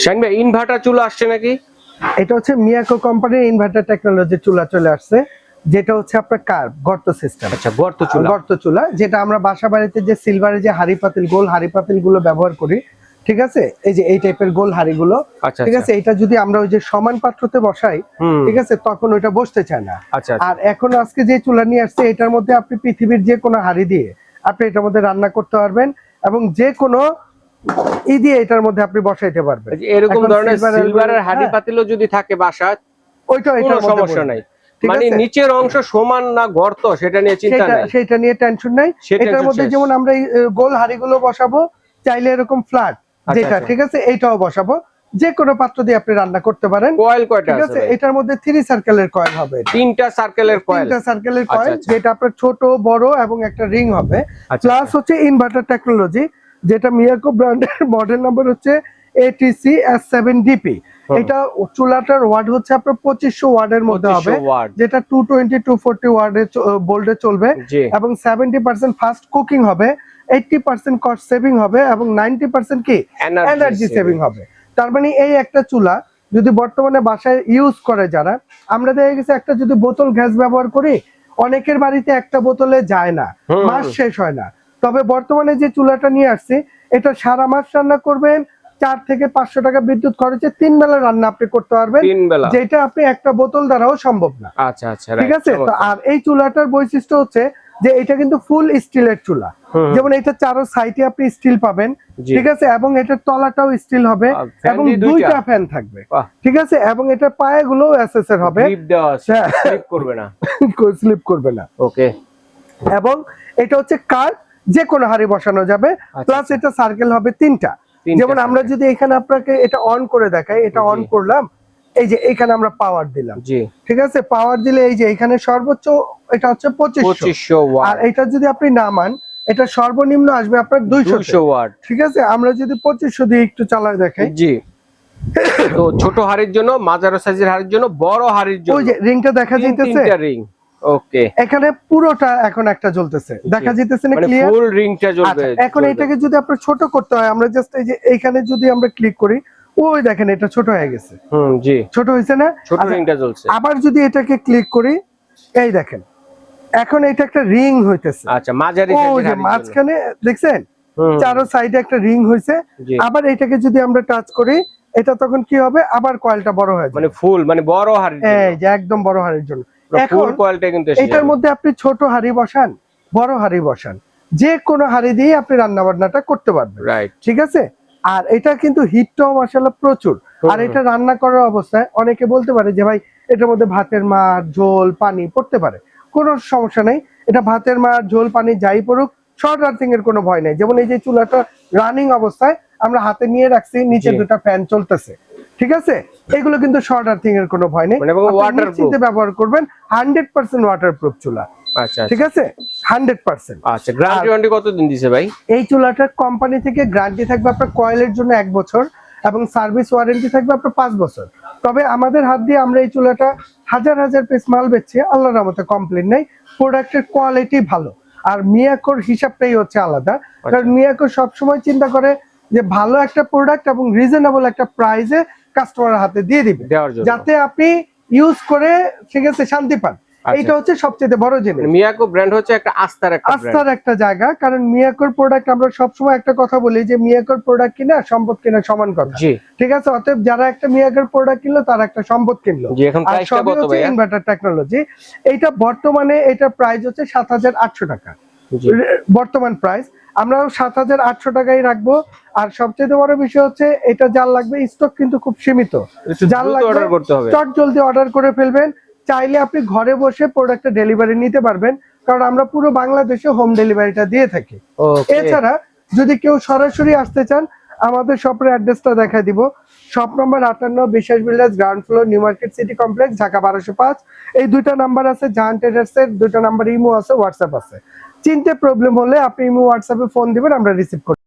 Shine ভাই inverter চুলা আসছে নাকি? এটা হচ্ছে মিয়াকো কোম্পানির ইনভার্টার টেকনোলজি চুলা চলে আসছে, যেটা হচ্ছে আপনার কার্ভ গর্ত সিস্টেম। আচ্ছা, গর্ত চুলা যেটা আমরা বাসা বাড়িতে যে সিলভারের যে হাড়ি পাতিল, গোল হাড়ি পাতিল গুলো ব্যবহার করি, ঠিক আছে, এই যে এই টাইপের গোল হাড়ি গুলো, ঠিক আছে, এটা যদি আমরা ওই যে সমান পাত্রতে বসাই, ঠিক আছে, তখন ওইটা বসতে চায় না। আর এখন আজকে যে চুলা নিয়ে আসছে, এটার মধ্যে আপনি পৃথিবীর যে কোনো হাড়ি দিয়ে আপনি এটার মধ্যে রান্না করতে পারবেন এবং যে কোনো দিয়ে এটার মধ্যে আপনি বসাইতে পারবেন। এরকম ধরনের সিলভারের হাড়ি পাতিলও যদি থাকে বাসায়, ওইটা এটার সমস্যা নাই। মানে নিচের অংশ সমান না গর্ত, সেটা নিয়ে চিন্তা নাই, সেটা নিয়ে টেনশন নাই। এটার মধ্যে যেমন আমরা এই গোল হাড়িগুলো বসাবো, চাইলে এরকম ফ্ল্যাট যেটা, ঠিক আছে, এইটাও বসাবো। যে কোনো পাত্র দিয়ে আপনি রান্না করতে পারেন। কয়েল কয়টা আছে? এটার মধ্যে 3 সার্কেলের কয়েল হবে। 3টা সার্কেলের কয়েল, যেটা আপনার ছোট বড় এবং একটা রিং হবে। প্লাস হচ্ছে ইনভার্টার টেকনোলজি, যেটা মিয়াকো ব্র্যান্ডের মডেল নাম্বার হচ্ছে ATC S7DP। এটা চুলাটার ওয়াট হচ্ছে আপনার 2500 ওয়াটের মধ্যে হবে, যেটা 220-240 ওয়াটের ভোল্টে চলবে এবং 70% ফাস্ট কুকিং হবে, 80% কস্ট সেভিং হবে এবং 90% কি এনার্জি সেভিং হবে। তার মানে এই একটা চুলা যদি বর্তমানে বাসায় ইউজ করে যারা, আমরা দেখা গেছে একটা যদি বোতল গ্যাস ব্যবহার করি, অনেকের বাড়িতে একটা বোতলে যায় না, মাস শেষ হয় না। তবে বর্তমানে যে চুলাটা নিয়ে আসছে, এটা সারা মাস রান্না করবেন, 4 থেকে 500 টাকা বিদ্যুৎ খরচে 3 বেলা রান্না আপনি করতে পারবেন, যেটা আপনি একটা বোতল দ্বারাও সম্ভব না। আচ্ছা আচ্ছা, ঠিক আছে। তো আর এই চুলাটার বৈশিষ্ট্য হচ্ছে যে এটা কিন্তু ফুল স্টিলের চুলা, যেমন এটা চারো সাইডে আপনি স্টিল পাবেন, ঠিক আছে, এবং এটার তলাটাও স্টিল হবে এবং 2টা ফ্যান থাকবে, ঠিক আছে, এবং এটার পায়াগুলো এসএসআর হবে, স্লিপ করবে না, স্লিপ করবে না। ওকে। এবং এটা হচ্ছে কার যে কোনো হাড়ি বসানো যাবে, প্লাস এটা সার্কেল হবে 3টা। যেমন আমরা যদি এখানে আপনাকে এটা অন করে দেখাই, এটা অন করলাম, এই যে এখানে আমরা পাওয়ার দিলাম, ঠিক আছে, পাওয়ার দিলে এই যে এখানে সর্বোচ্চ এটা হচ্ছে 2500 ওয়াট, আর এটা যদি আপনি নামান, এটা সর্বনিম্ন আসবে আপনার 200 ওয়াট, ঠিক আছে। আমরা যদি 2500 দিয়ে একটু চালায় দেখাই, জি, তো ছোট হাড়ির জন্য, মাঝারি সাইজের হাড়ির জন্য, বড় হাড়ির জন্য, ওই যে রিংটা দেখা যাইতেছে, 3টা রিং, ওকে, এখানে পুরোটা এখন একটা জ্বলতেছে, দেখা যাইতেছে না, ক্লিয়ার, ফুল রিংটা জ্বলবে। এখন এটাকে যদি আপনার ছোট করতে হয়, আমরা জাস্ট এই যে এইখানে যদি আমরা ক্লিক করি, ওই দেখেন এটা ছোট হয়ে গেছে, জি, ছোট হইছে না, ছোট রিংটা জ্বলছে। আবার যদি এটাকে ক্লিক করি, এই দেখেন এখন এটা একটা রিং হইতেছে। আচ্ছা, মাঝারি সাইজের মাঝখানে দেখছেন চারো সাইডে একটা রিং হইছে। আবার এটাকে যদি আমরা টাচ করি, এটা তখন কি হবে, আবার কয়েলটা বড় হয়ে যাবে, মানে ফুল, মানে বড় হাড়ির জন্য, এই যে একদম বড় হাড়ির জন্য। এখন কয়েলটা কিন্তু এটার মধ্যে আপনি ছোট হাড়ি বসান, বড় হাড়ি বসান, যে কোনো হাড়ি দিয়ে আপনি রান্না বান্নাটা করতে পারবেন, রাইট, ঠিক আছে। আর এটা কিন্তু হিটটাও মাশাআল্লাহ প্রচুর। আর এটা রান্না করার অবস্থায় অনেকে বলতে পারে যে ভাই এটার মধ্যে ভাতের মার, ঝোল, পানি পড়তে পারে, কোনো সমস্যা নেই। এটা ভাতের মার, ঝোল, পানি যাই পড়ুক, শর্ট আর্থিং এর কোনো ভয় নেই। যেমন এই যে চুলাটা রানিং অবস্থায় আমরা হাতে নিয়ে রাখছি, নিচে 2টা ফ্যান চলতেছে, ঠিক আছে, এগুলো কিন্তু শর্ট আর্থিং এর কোনো ভয় নেই, ওয়াটারপ্রুফ ব্যবহার করবেন, 100% ওয়াটারপ্রুফ চুলা। আচ্ছা, ঠিক আছে, 100%। আচ্ছা, গ্যারান্টি কতদিন দিছে ভাই? এই চুলাটার কোম্পানি থেকে গ্যারান্টি থাকবে আপনার কয়েলের জন্য 1 বছর এবং সার্ভিস ওয়ারেন্টি থাকবে আপনার 5 বছর। তবে আমাদের হাত দিয়ে আমরা এই চুলাটা হাজার হাজার পিস মাল বেচছি, আল্লাহর রহমতে কমপ্লেইন নাই, প্রোডাক্টের কোয়ালিটি ভালো। আর মিয়াকোর হিসাবটাই হচ্ছে আলাদা, কারণ মিয়াকো সবসময় চিন্তা করে যে ভালো একটা প্রোডাক্ট এবং রিজনেবল একটা প্রাইসে কাস্টমারের হাতে দিয়ে দিবে, যাতে আপনি ইউজ করে, ঠিক আছে, শান্তি পান। এটা হচ্ছে সবচেয়ে বড় জিনিস। মিয়াকো ব্র্যান্ড হচ্ছে একটা আস্থার একটা জায়গা, কারণ মিয়াকোর প্রোডাক্ট আমরা সবসময় একটা কথা বলি যে মিয়াকোর প্রোডাক্ট কিনা সম্পদ কিনা সমান কথা, ঠিক আছে। অতএব যারা একটা মিয়াকোর প্রোডাক্ট কিনলো, তারা একটা সম্পদ কিনলো। আর সবই হচ্ছে ইনভার্টার টেকনোলজি। এইটা বর্তমানে এটার প্রাইস হচ্ছে 7800 টাকা, বর্তমান প্রাইস। আমরাও 7800 টাকাই রাখবো। আর সবচেয়ে বড় বিষয় হচ্ছে এটা যার লাগবে, স্টক কিন্তু খুব সীমিত, যার লাগবে চট জলদি অর্ডার করে ফেলবেন। চাইলে আপনি ঘরে বসে প্রোডাক্টটা ডেলিভারি নিতে পারবেন, কারণ আমরা পুরো বাংলাদেশে হোম ডেলিভারিটা দিয়ে থাকি। এছাড়া যদি কেউ সরাসরি আসতে চান, আমাদের শপের অ্যাড্রেসটা দেখা দিব। শপ নম্বর 58 বিশ্বাস builders, ground floor, new market city complex, Dhaka 1205। এই 2টা নাম্বার আছে জাহান ট্রেডার্সের, 2টা নাম্বার ইমো আছে, হোয়াটসঅ্যাপ আছে। চিনতে প্রবলেম হলে আপনি ইমো হোয়াটসঅ্যাপে ফোন দিবেন, আমরা রিসিভ করব।